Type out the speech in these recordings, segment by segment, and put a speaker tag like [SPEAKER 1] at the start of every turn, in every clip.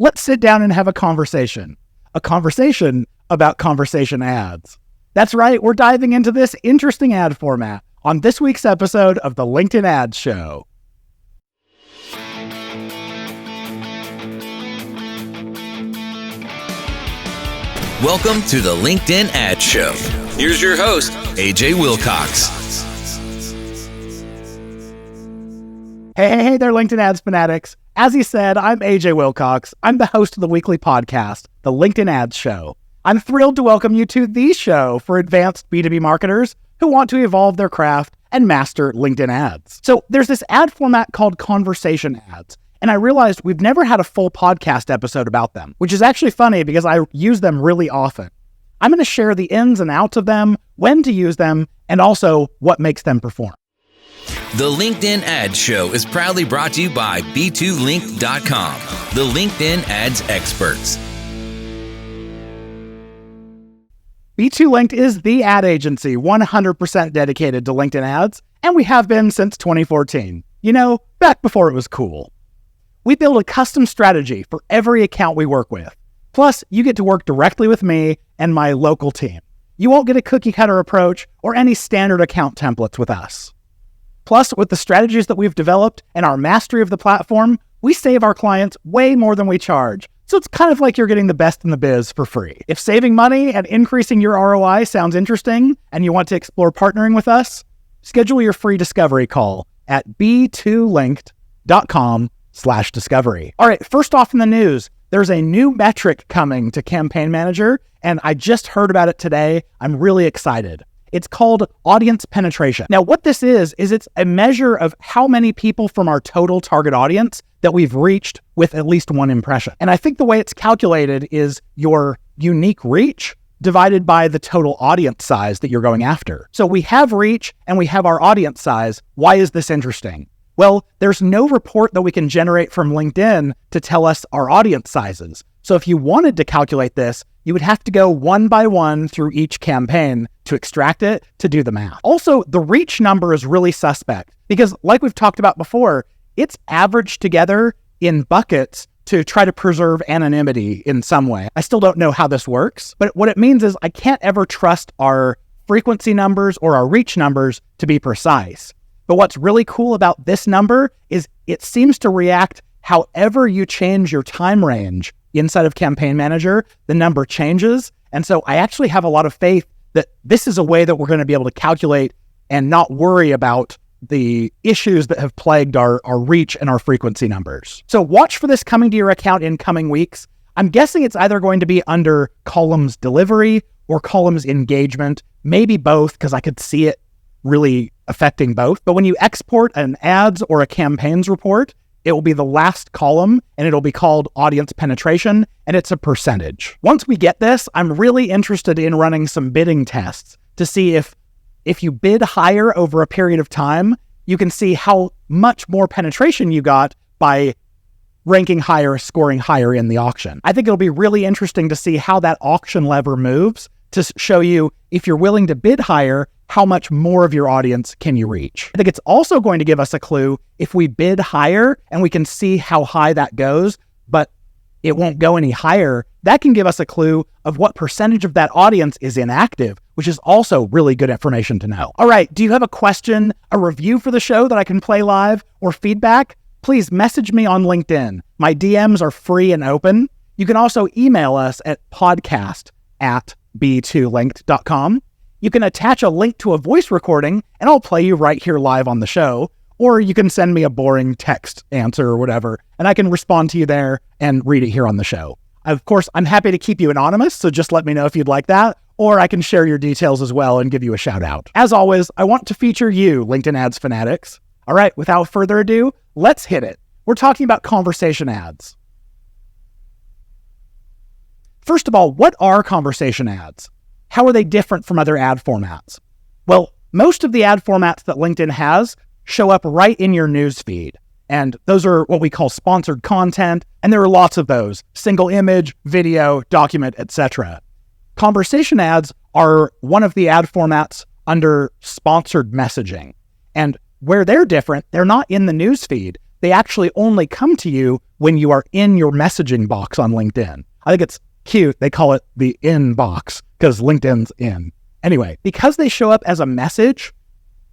[SPEAKER 1] Let's sit down and have a conversation about conversation ads. That's right, we're diving into this interesting ad format on this week's episode of the LinkedIn Ads Show.
[SPEAKER 2] Welcome to the LinkedIn Ads Show. Here's your host, AJ Wilcox.
[SPEAKER 1] Hey there, LinkedIn Ads fanatics. As he said, I'm AJ Wilcox. I'm the host of the weekly podcast, the LinkedIn Ads Show. I'm thrilled to welcome you to the show for advanced B2B marketers who want to evolve their craft and master LinkedIn ads. So there's this ad format called conversation ads, and I realized we've never had a full podcast episode about them, which is actually funny because I use them really often. I'm going to share the ins and outs of them, when to use them, and also what makes them perform.
[SPEAKER 2] The LinkedIn Ads Show is proudly brought to you by B2Link.com, the LinkedIn ads experts.
[SPEAKER 1] B2Linked is the ad agency 100% dedicated to LinkedIn ads, and we have been since 2014. You know, back before it was cool. We build a custom strategy for every account we work with. Plus, you get to work directly with me and my local team. You won't get a cookie-cutter approach or any standard account templates with us. Plus, with the strategies that we've developed and our mastery of the platform, we save our clients way more than we charge. So it's kind of like you're getting the best in the biz for free. If saving money and increasing your ROI sounds interesting and you want to explore partnering with us, schedule your free discovery call at b2linked.com/discovery. All right, first off in the news, there's a new metric coming to Campaign Manager, and I just heard about it today. I'm really excited. It's called audience penetration. Now, what this is it's a measure of how many people from our total target audience that we've reached with at least one impression. And I think the way it's calculated is your unique reach divided by the total audience size that you're going after. So we have reach and we have our audience size. Why is this interesting? Well, there's no report that we can generate from LinkedIn to tell us our audience sizes. So if you wanted to calculate this, you would have to go one by one through each campaign to extract it to do the math. Also, the reach number is really suspect because like we've talked about before, it's averaged together in buckets to try to preserve anonymity in some way. I still don't know how this works, but what it means is I can't ever trust our frequency numbers or our reach numbers to be precise. But what's really cool about this number is it seems to react however you change your time range inside of Campaign Manager, the number changes. And so I actually have a lot of faith that this is a way that we're going to be able to calculate and not worry about the issues that have plagued our reach and our frequency numbers. So watch for this coming to your account in coming weeks. I'm guessing it's either going to be under columns delivery or columns engagement, maybe both, because I could see it really affecting both. But when you export an ads or a campaigns report, it will be the last column and it'll be called audience penetration and it's a percentage. Once we get this, I'm really interested in running some bidding tests to see if you bid higher over a period of time, you can see how much more penetration you got by ranking higher, scoring higher in the auction. I think it'll be really interesting to see how that auction lever moves to show you if you're willing to bid higher, how much more of your audience can you reach? I think it's also going to give us a clue if we bid higher and we can see how high that goes, but it won't go any higher. That can give us a clue of what percentage of that audience is inactive, which is also really good information to know. All right, do you have a question, a review for the show that I can play live, or feedback? Please message me on LinkedIn. My DMs are free and open. You can also email us at podcast@b2linked.com. You can attach a link to a voice recording and I'll play you right here live on the show. Or you can send me a boring text answer or whatever, and I can respond to you there and read it here on the show. Of course, I'm happy to keep you anonymous, so just let me know if you'd like that, or I can share your details as well and give you a shout out. As always, I want to feature you, LinkedIn ads fanatics. All right, without further ado, let's hit it. We're talking about conversation ads. First of all, what are conversation ads? How are they different from other ad formats? Well, most of the ad formats that LinkedIn has show up right in your newsfeed. And those are what we call sponsored content. And there are lots of those: single image, video, document, etc. Conversation ads are one of the ad formats under sponsored messaging. And where they're different, they're not in the newsfeed. they actually only come to you when you are in your messaging box on LinkedIn. I think it's cute. They call it the in box because LinkedIn's in. Anyway, because they show up as a message,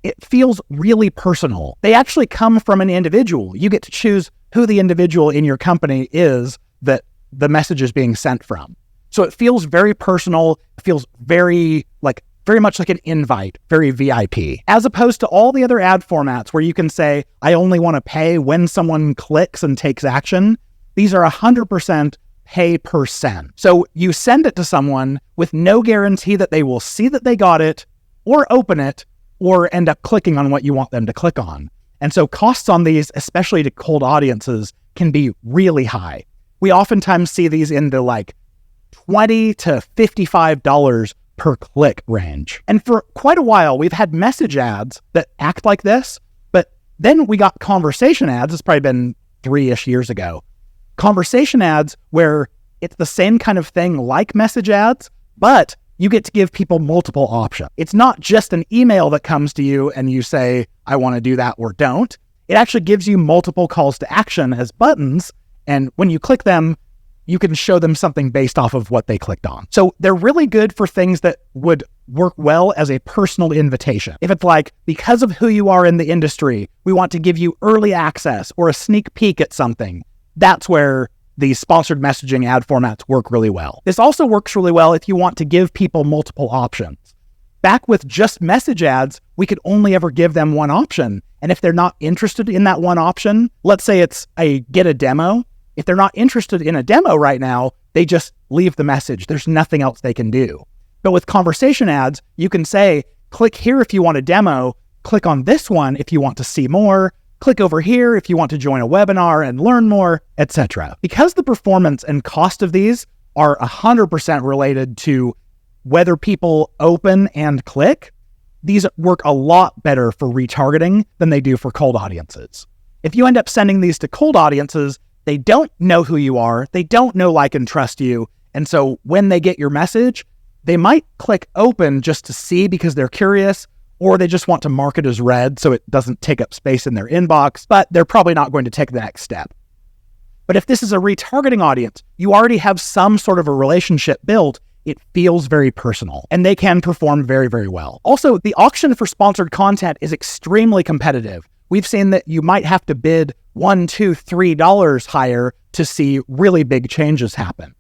[SPEAKER 1] it feels really personal. They actually come from an individual. You get to choose who the individual in your company is that the message is being sent from. So it feels very personal. It feels very much like an invite, very VIP, as opposed to all the other ad formats where you can say, I only want to pay when someone clicks and takes action. These are 100% pay per send. So you send it to someone with no guarantee that they will see that they got it or open it or end up clicking on what you want them to click on. And so costs on these, especially to cold audiences, can be really high. We oftentimes see these in the $20 to $55 per click range. And for quite a while, we've had message ads that act like this, but then we got conversation ads. It's probably been 3-ish years ago. Conversation ads where it's the same kind of thing like message ads, but you get to give people multiple options. It's not just an email that comes to you and you say, I want to do that or don't. It actually gives you multiple calls to action as buttons. And when you click them, you can show them something based off of what they clicked on. So they're really good for things that would work well as a personal invitation. If it's because of who you are in the industry, we want to give you early access or a sneak peek at something, that's where these sponsored messaging ad formats work really well. This also works really well if you want to give people multiple options. Back with just message ads, we could only ever give them one option. And if they're not interested in that one option, let's say it's a get a demo. If they're not interested in a demo right now, they just leave the message. There's nothing else they can do. But with conversation ads, you can say, click here if you want a demo, click on this one if you want to see more, click over here if you want to join a webinar and learn more, etc. Because the performance and cost of these are 100% related to whether people open and click, these work a lot better for retargeting than they do for cold audiences. If you end up sending these to cold audiences, they don't know who you are, they don't know, like, and trust you, and so when they get your message, they might click open just to see because they're curious, or they just want to mark it as read so it doesn't take up space in their inbox, but they're probably not going to take the next step. But if this is a retargeting audience, you already have some sort of a relationship built, it feels very personal, and they can perform very, very well. Also, the auction for sponsored content is extremely competitive. We've seen that you might have to bid $1, $2, $3 higher to see really big changes happen.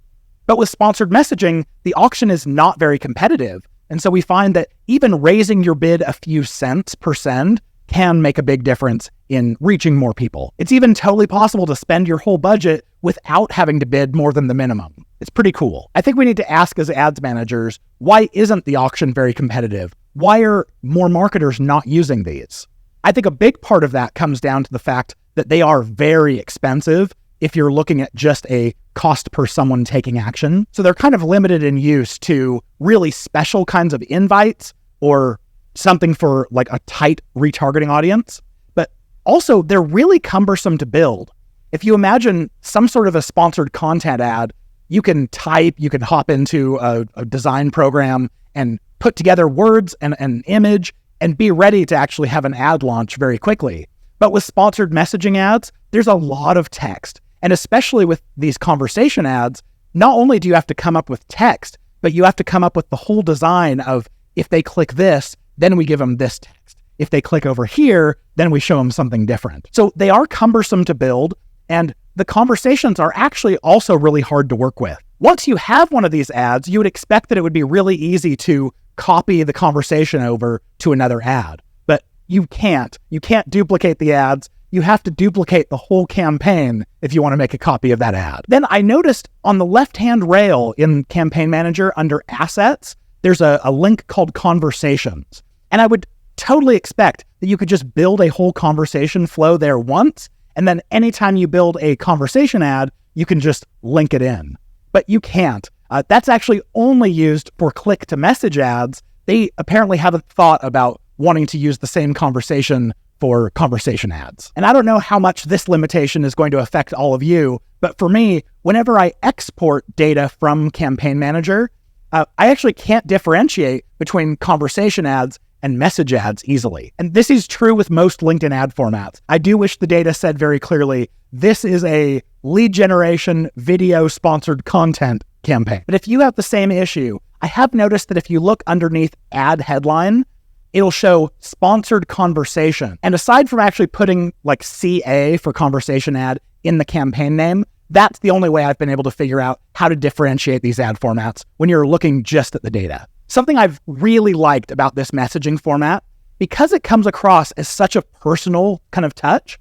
[SPEAKER 1] But with sponsored messaging, the auction is not very competitive. And so we find that even raising your bid a few cents per send can make a big difference in reaching more people. It's even totally possible to spend your whole budget without having to bid more than the minimum. It's pretty cool. I think we need to ask as ads managers, why isn't the auction very competitive? Why are more marketers not using these? I think a big part of that comes down to the fact that they are very expensive if you're looking at just a cost per someone taking action. So they're kind of limited in use to really special kinds of invites or something for like a tight retargeting audience. But also they're really cumbersome to build. If you imagine some sort of a sponsored content ad, you can type, you can hop into a design program and put together words and an image and be ready to actually have an ad launch very quickly. But with sponsored messaging ads, there's a lot of text. And especially with these conversation ads, not only do you have to come up with text, but you have to come up with the whole design of, if they click this, then we give them this text. If they click over here, then we show them something different. So they are cumbersome to build, and the conversations are actually also really hard to work with. Once you have one of these ads, you would expect that it would be really easy to copy the conversation over to another ad, but you can't. You can't duplicate the ads. You have to duplicate the whole campaign if you want to make a copy of that ad. Then I noticed on the left-hand rail in Campaign Manager under Assets, there's a link called Conversations. And I would totally expect that you could just build a whole conversation flow there once, and then anytime you build a conversation ad, you can just link it in. But you can't. That's actually only used for click-to-message ads. They apparently haven't thought about wanting to use the same conversation for conversation ads. And I don't know how much this limitation is going to affect all of you, but for me, whenever I export data from Campaign Manager, I actually can't differentiate between conversation ads and message ads easily. And this is true with most LinkedIn ad formats. I do wish the data said very clearly, this is a lead generation video sponsored content campaign. But if you have the same issue, I have noticed that if you look underneath ad headline, it'll show sponsored conversation. And aside from actually putting like CA for conversation ad in the campaign name, that's the only way I've been able to figure out how to differentiate these ad formats when you're looking just at the data. Something I've really liked about this messaging format, because it comes across as such a personal kind of touch,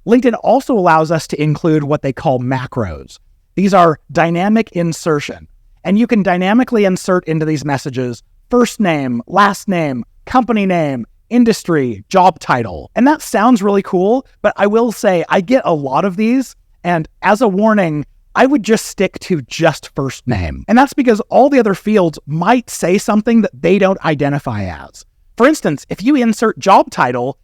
[SPEAKER 1] LinkedIn also allows us to include what they call macros. These are dynamic insertion, and you can dynamically insert into these messages first name, last name, company name, industry, job title. And that sounds really cool, but I will say I get a lot of these, and as a warning, I would just stick to just first name. And that's because all the other fields might say something that they don't identify as. For instance, if you insert job title,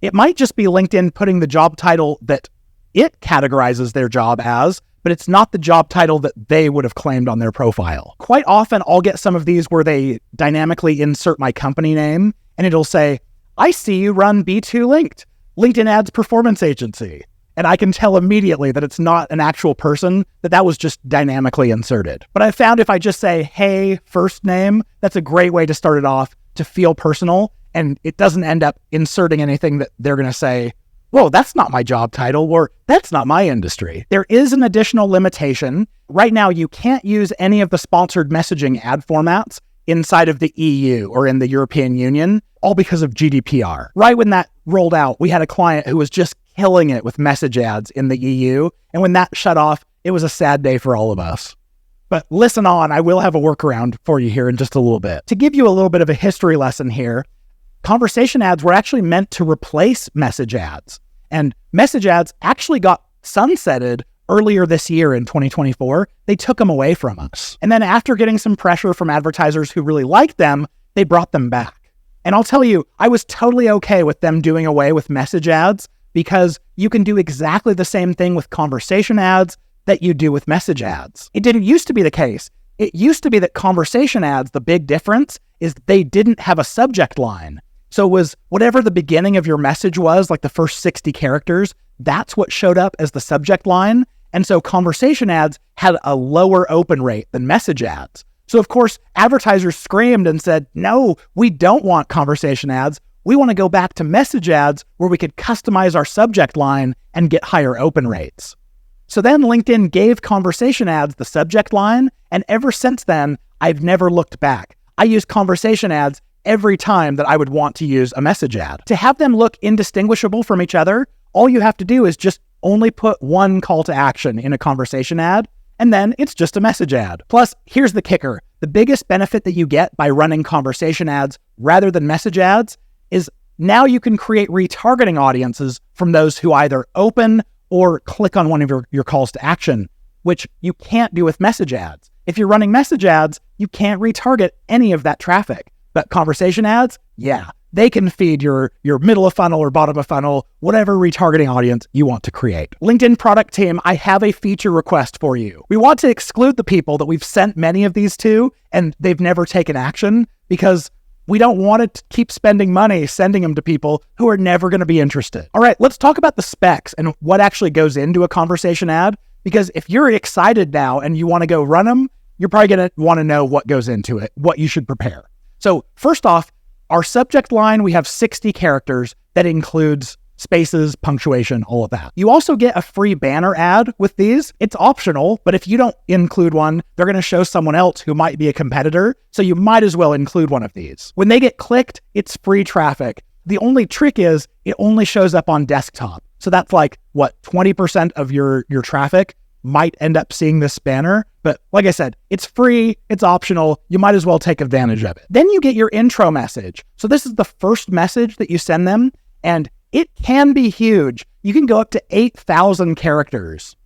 [SPEAKER 1] it might just be LinkedIn putting the job title that it categorizes their job as, but it's not the job title that they would have claimed on their profile. Quite often, I'll get some of these where they dynamically insert my company name, and it'll say, I see you run B2 Linked, LinkedIn Ads Performance Agency. And I can tell immediately that it's not an actual person, that was just dynamically inserted. But I found if I just say, hey, first name, that's a great way to start it off to feel personal, and it doesn't end up inserting anything that they're going to say, whoa, that's not my job title, or that's not my industry. There is an additional limitation. Right now, you can't use any of the sponsored messaging ad formats inside of the EU or in the European Union, all because of GDPR. Right when that rolled out, we had a client who was just killing it with message ads in the EU. And when that shut off, it was a sad day for all of us. But listen on, I will have a workaround for you here in just a little bit. To give you a little bit of a history lesson here, conversation ads were actually meant to replace message ads. And message ads actually got sunsetted earlier this year in 2024. They took them away from us. And then after getting some pressure from advertisers who really liked them, they brought them back. And I'll tell you, I was totally okay with them doing away with message ads, because you can do exactly the same thing with conversation ads that you do with message ads. It didn't used to be the case. It used to be that conversation ads, the big difference is they didn't have a subject line. So it was whatever the beginning of your message was, like the first 60 characters, that's what showed up as the subject line. And so conversation ads had a lower open rate than message ads. So of course, advertisers screamed and said, no, we don't want conversation ads. We want to go back to message ads where we could customize our subject line and get higher open rates. So then LinkedIn gave conversation ads the subject line, and ever since then, I've never looked back. I use conversation ads every time that I would want to use a message ad. To have them look indistinguishable from each other, all you have to do is just only put one call to action in a conversation ad, and then it's just a message ad. Plus, here's the kicker. The biggest benefit that you get by running conversation ads rather than message ads is now you can create retargeting audiences from those who either open or click on one of your calls to action, which you can't do with message ads. If you're running message ads, you can't retarget any of that traffic. But conversation ads, yeah, they can feed your middle of funnel or bottom of funnel, whatever retargeting audience you want to create. LinkedIn product team, I have a feature request for you. We want to exclude the people that we've sent many of these to and they've never taken action, because we don't want to keep spending money sending them to people who are never going to be interested. All right, let's talk about the specs and what actually goes into a conversation ad, because if you're excited now and you want to go run them, you're probably going to want to know what goes into it, what you should prepare. So first off, our subject line, we have 60 characters that includes spaces, punctuation, all of that. You also get a free banner ad with these. It's optional, but if you don't include one, they're going to show someone else who might be a competitor. So you might as well include one of these. When they get clicked, it's free traffic. The only trick is it only shows up on desktop. So that's like, 20% of your traffic might end up seeing this banner. But like I said, it's free, it's optional. You might as well take advantage of it. Then you get your intro message. So this is the first message that you send them, and it can be huge. You can go up to 8,000 characters,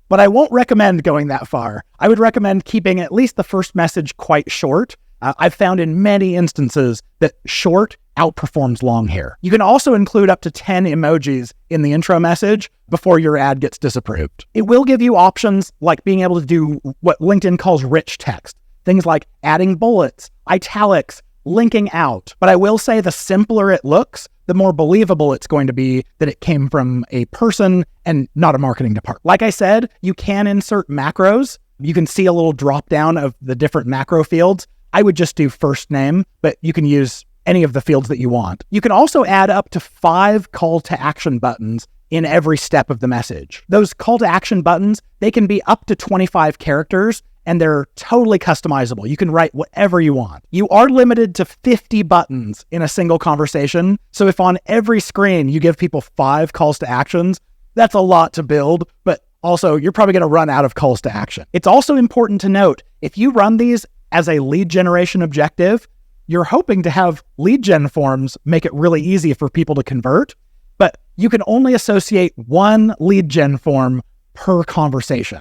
[SPEAKER 1] but I won't recommend going that far. I would recommend keeping at least the first message quite short. I've found in many instances that short outperforms long here. You can also include up to 10 emojis in the intro message before your ad gets disapproved. It will give you options like being able to do what LinkedIn calls rich text. Things like adding bullets, italics, linking out. But I will say the simpler it looks, the more believable it's going to be that it came from a person and not a marketing department. Like I said, you can insert macros. You can see a little drop down of the different macro fields. I would just do first name, but you can use any of the fields that you want. You can also add up to 5 call to action buttons in every step of the message. Those call to action buttons, they can be up to 25 characters and they're totally customizable. You can write whatever you want. You are limited to 50 buttons in a single conversation. So if on every screen you give people 5 calls to actions, that's a lot to build, but also you're probably going to run out of calls to action. It's also important to note, if you run these as a lead generation objective, you're hoping to have lead gen forms make it really easy for people to convert, but you can only associate 1 lead gen form per conversation.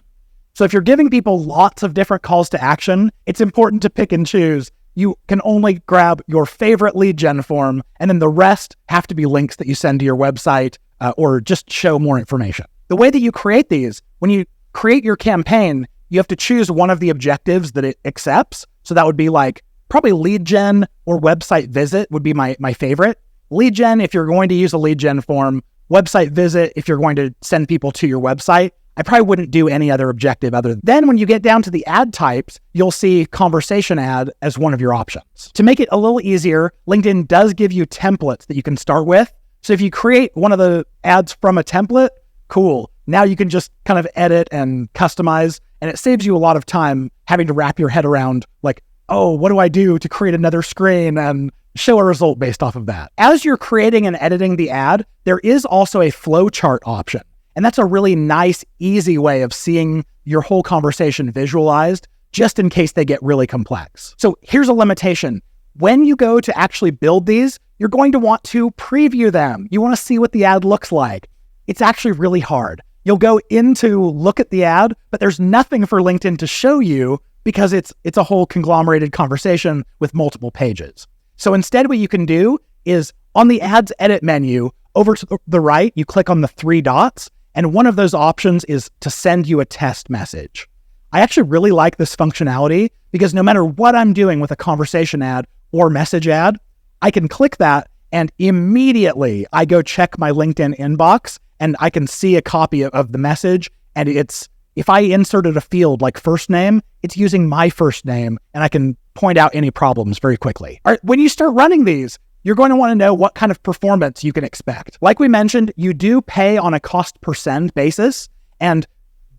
[SPEAKER 1] So if you're giving people lots of different calls to action, it's important to pick and choose. You can only grab your favorite lead gen form, and then the rest have to be links that you send to your website or just show more information. The way that you create these, when you create your campaign, you have to choose one of the objectives that it accepts. So that would be like probably lead gen or website visit would be my favorite. Lead gen if you're going to use a lead gen form, website visit if you're going to send people to your website. I probably wouldn't do any other objective other than. Then when you get down to the ad types, you'll see conversation ad as one of your options. To make it a little easier, LinkedIn does give you templates that you can start with. So if you create one of the ads from a template, cool. Now you can just kind of edit and customize, and it saves you a lot of time having to wrap your head around like, oh, what do I do to create another screen and show a result based off of that? As you're creating and editing the ad, there is also a flowchart option. And that's a really nice, easy way of seeing your whole conversation visualized, just in case they get really complex. So here's a limitation. When you go to actually build these, you're going to want to preview them. You want to see what the ad looks like. It's actually really hard. You'll go in to look at the ad, but there's nothing for LinkedIn to show you because it's a whole conglomerated conversation with multiple pages. So instead, what you can do is on the ads edit menu, over to the right, you click on the 3 dots, and one of those options is to send you a test message. I actually really like this functionality because no matter what I'm doing with a conversation ad or message ad, I can click that and immediately I go check my LinkedIn inbox and I can see a copy of the message. And if I inserted a field like first name, it's using my first name and I can point out any problems very quickly. All right, when you start running these, you're going to want to know what kind of performance you can expect. Like we mentioned, you do pay on a cost per send basis, and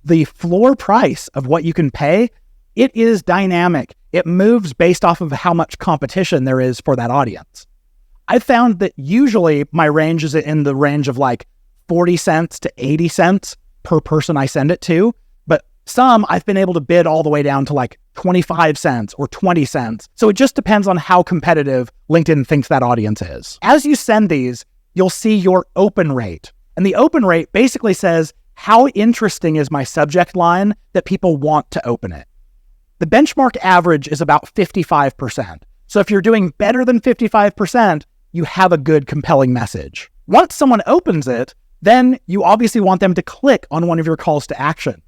[SPEAKER 1] the floor price of what you can pay, it is dynamic. It moves based off of how much competition there is for that audience. I've found that usually my range is in the range of like 40 cents to 80 cents per person I send it to, but some I've been able to bid all the way down to like 25 cents or 20 cents. So it just depends on how competitive LinkedIn thinks that audience is. As you send these, you'll see your open rate. And the open rate basically says, how interesting is my subject line that people want to open it? The benchmark average is about 55%. So if you're doing better than 55%, you have a good, compelling message. Once someone opens it, then you obviously want them to click on one of your calls to action.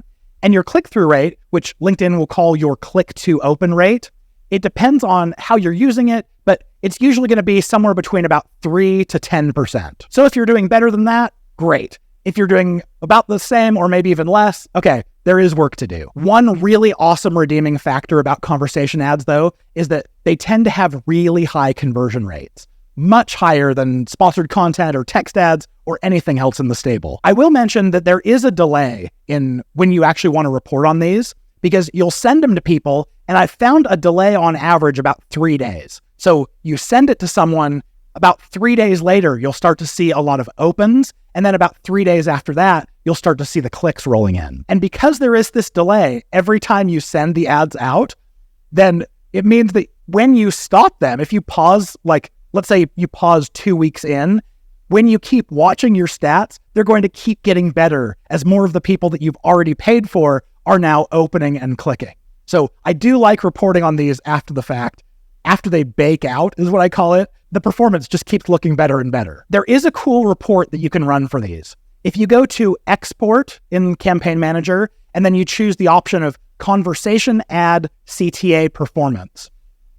[SPEAKER 1] And your click-through rate, which LinkedIn will call your click-to-open rate, it depends on how you're using it, but it's usually going to be somewhere between about 3 to 10%. So if you're doing better than that, great. If you're doing about the same or maybe even less, okay, there is work to do. One really awesome redeeming factor about conversation ads, though, is that they tend to have really high conversion rates, much higher than sponsored content or text ads or anything else in the stable. I will mention that there is a delay in when you actually want to report on these because you'll send them to people, and I've found a delay on average about 3 days. So you send it to someone, about 3 days later, you'll start to see a lot of opens, and then about 3 days after that, you'll start to see the clicks rolling in. And because there is this delay, every time you send the ads out, then it means that when you stop them, if you pause, like, let's say you pause 2 weeks in, when you keep watching your stats, they're going to keep getting better as more of the people that you've already paid for are now opening and clicking. So I do like reporting on these after the fact. After they bake out is what I call it. The performance just keeps looking better and better. There is a cool report that you can run for these. If you go to Export in Campaign Manager, and then you choose the option of Conversation Ad CTA Performance,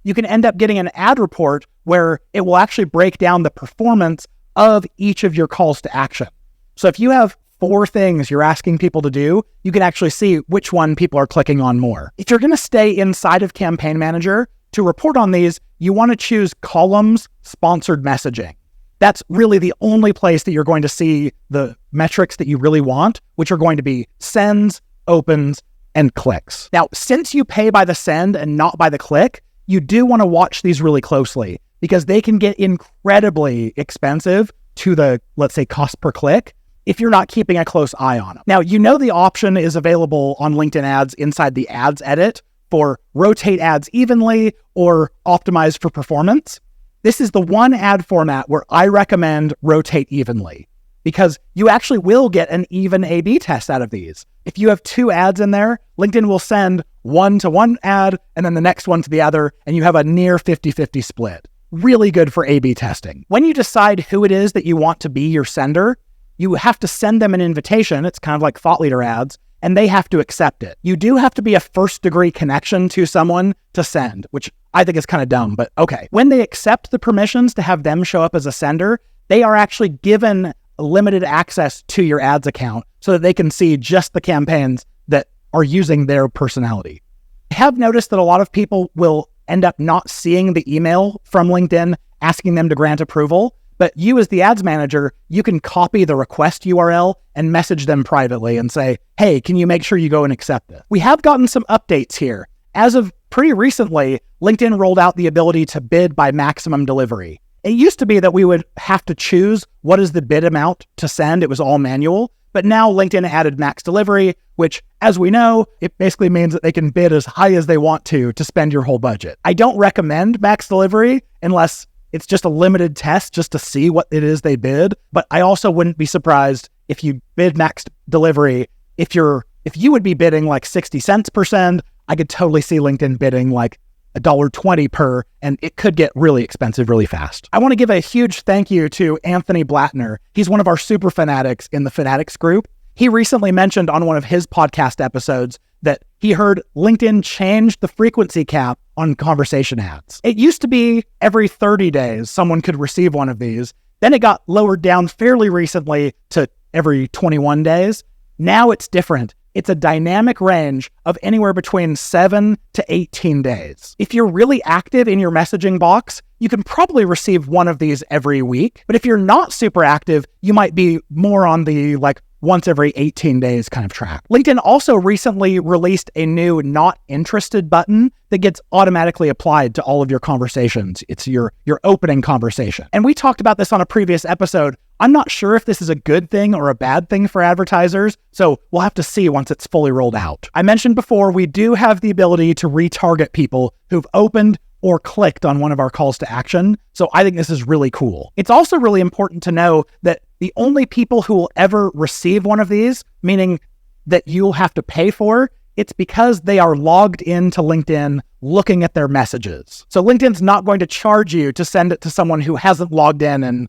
[SPEAKER 1] you can end up getting an ad report where it will actually break down the performance of each of your calls to action. So if you have 4 things you're asking people to do, you can actually see which one people are clicking on more. If you're going to stay inside of Campaign Manager to report on these, you want to choose columns sponsored messaging. That's really the only place that you're going to see the metrics that you really want, which are going to be sends, opens, and clicks. Now, since you pay by the send and not by the click, you do want to watch these really closely because they can get incredibly expensive to the, let's say, cost per click if you're not keeping a close eye on them. Now, you know the option is available on LinkedIn ads inside the ads edit for rotate ads evenly or optimize for performance. This is the one ad format where I recommend rotate evenly because you actually will get an even A/B test out of these. If you have 2 ads in there, LinkedIn will send one to one ad and then the next one to the other, and you have a near 50-50 split. Really good for A/B testing. When you decide who it is that you want to be your sender, you have to send them an invitation. It's kind of like thought leader ads, and they have to accept it. You do have to be a first-degree connection to someone to send, which I think is kind of dumb, but okay. When they accept the permissions to have them show up as a sender, they are actually given limited access to your ads account so that they can see just the campaigns that are using their personality. I have noticed that a lot of people will end up not seeing the email from LinkedIn asking them to grant approval, but you as the ads manager, you can copy the request URL and message them privately and say, hey, can you make sure you go and accept it? We have gotten some updates here. As of pretty recently, LinkedIn rolled out the ability to bid by maximum delivery. It used to be that we would have to choose what is the bid amount to send. It was all manual. But now LinkedIn added max delivery, which, as we know, it basically means that they can bid as high as they want to spend your whole budget. I don't recommend max delivery unless it's just a limited test just to see what it is they bid. But I also wouldn't be surprised if you bid max delivery. If you would be bidding like 60 cents per send, I could totally see LinkedIn bidding like $1.20 per, and it could get really expensive really fast. I want to give a huge thank you to Anthony Blattner. He's one of our super fanatics in the Fanatics group. He recently mentioned on one of his podcast episodes that he heard LinkedIn changed the frequency cap on conversation ads. It used to be every 30 days someone could receive one of these. Then it got lowered down fairly recently to every 21 days. Now it's different. It's a dynamic range of anywhere between 7 to 18 days. If you're really active in your messaging box, you can probably receive one of these every week. But if you're not super active, you might be more on the once every 18 days kind of track. LinkedIn also recently released a new not interested button that gets automatically applied to all of your conversations. It's your opening conversation. And we talked about this on a previous episode. I'm not sure if this is a good thing or a bad thing for advertisers, so we'll have to see once it's fully rolled out. I mentioned before, we do have the ability to retarget people who've opened or clicked on one of our calls to action. So I think this is really cool. It's also really important to know that the only people who will ever receive one of these, meaning that you'll have to pay for, it's because they are logged into LinkedIn looking at their messages. So LinkedIn's not going to charge you to send it to someone who hasn't logged in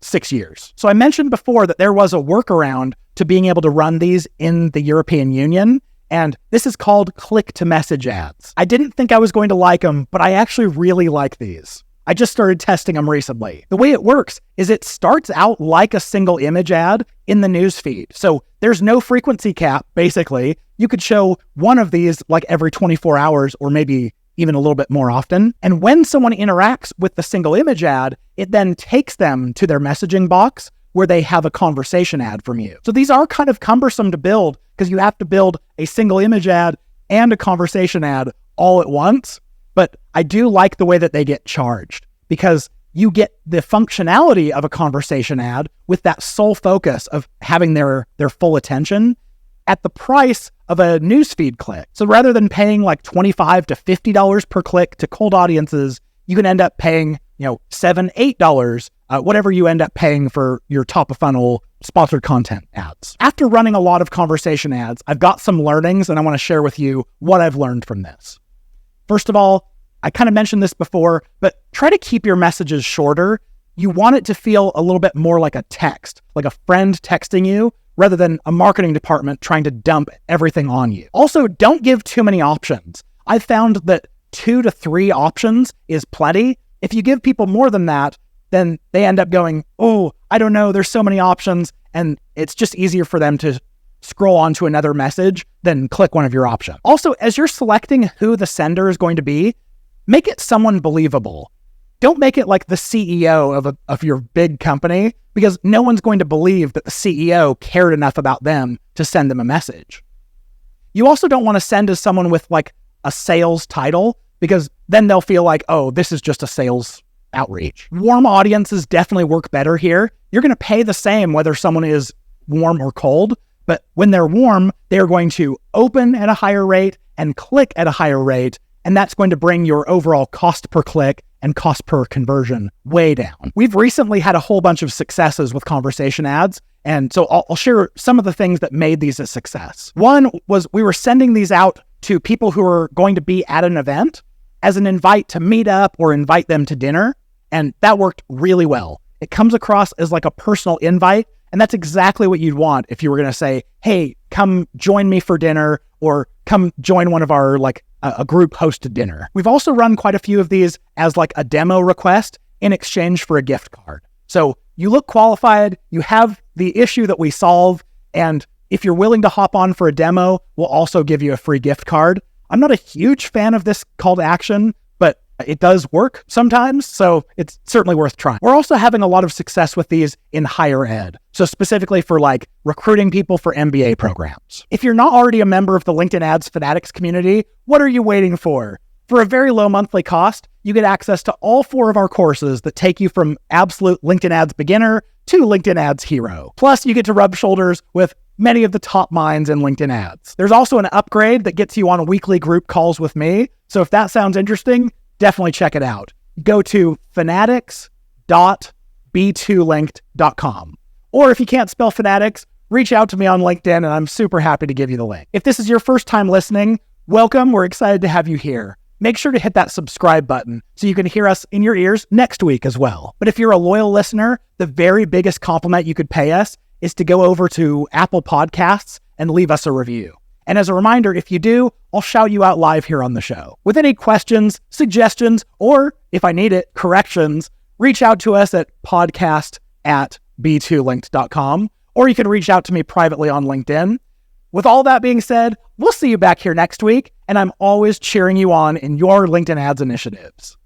[SPEAKER 1] 6 years. So I mentioned before that there was a workaround to being able to run these in the European Union, and this is called click-to-message ads. I didn't think I was going to like them, but I actually really like these. I just started testing them recently. The way it works is it starts out like a single image ad in the newsfeed. So there's no frequency cap, basically. You could show one of these like every 24 hours or maybe even a little bit more often. And when someone interacts with the single image ad, it then takes them to their messaging box where they have a conversation ad from you. So these are kind of cumbersome to build because you have to build a single image ad and a conversation ad all at once. But I do like the way that they get charged because you get the functionality of a conversation ad with that sole focus of having their full attention at the price of a newsfeed click. So rather than paying like $25 to $50 per click to cold audiences, you can end up paying, $7, $8, whatever you end up paying for your top of funnel sponsored content ads. After running a lot of conversation ads, I've got some learnings and I want to share with you what I've learned from this. First of all, I kind of mentioned this before, but try to keep your messages shorter. You want it to feel a little bit more like a text, like a friend texting you, rather than a marketing department trying to dump everything on you. Also, don't give too many options. I've found that 2 to 3 options is plenty. If you give people more than that, then they end up going, oh, I don't know, there's so many options, and it's just easier for them to scroll on to another message than click one of your options. Also, as you're selecting who the sender is going to be, make it someone believable. Don't make it like the CEO of your big company, because no one's going to believe that the CEO cared enough about them to send them a message. You also don't want to send to someone with like a sales title, because then they'll feel like, oh, this is just a sales outreach. Warm audiences definitely work better here. You're going to pay the same whether someone is warm or cold, but when they're warm, they're going to open at a higher rate and click at a higher rate, and that's going to bring your overall cost per click and cost per conversion way down. We've recently had a whole bunch of successes with conversation ads, and so I'll share some of the things that made these a success. One was we were sending these out to people who are going to be at an event as an invite to meet up or invite them to dinner, and that worked really well. It comes across as like a personal invite, and that's exactly what you'd want if you were going to say, hey, come join me for dinner, or come join one of our a group hosted dinner. We've also run quite a few of these as like a demo request in exchange for a gift card. So you look qualified, you have the issue that we solve, and if you're willing to hop on for a demo, we'll also give you a free gift card. I'm not a huge fan of this call to action, but it does work sometimes, so it's certainly worth trying. We're also having a lot of success with these in higher ed, so specifically for like recruiting people for MBA programs. If you're not already a member of the LinkedIn Ads Fanatics community, what are you waiting for? For a very low monthly cost, you get access to all 4 of our courses that take you from absolute LinkedIn Ads beginner to LinkedIn Ads hero. Plus, you get to rub shoulders with many of the top minds in LinkedIn ads. There's also an upgrade that gets you on weekly group calls with me, so if that sounds interesting, definitely check it out. Go to fanatics.b2linked.com. Or if you can't spell fanatics, reach out to me on LinkedIn and I'm super happy to give you the link. If this is your first time listening, welcome. We're excited to have you here. Make sure to hit that subscribe button so you can hear us in your ears next week as well. But if you're a loyal listener, the very biggest compliment you could pay us is to go over to Apple Podcasts and leave us a review. And as a reminder, if you do, I'll shout you out live here on the show. With any questions, suggestions, or if I need it, corrections, reach out to us at podcast@b2linked.com, or you can reach out to me privately on LinkedIn. With all that being said, we'll see you back here next week, and I'm always cheering you on in your LinkedIn ads initiatives.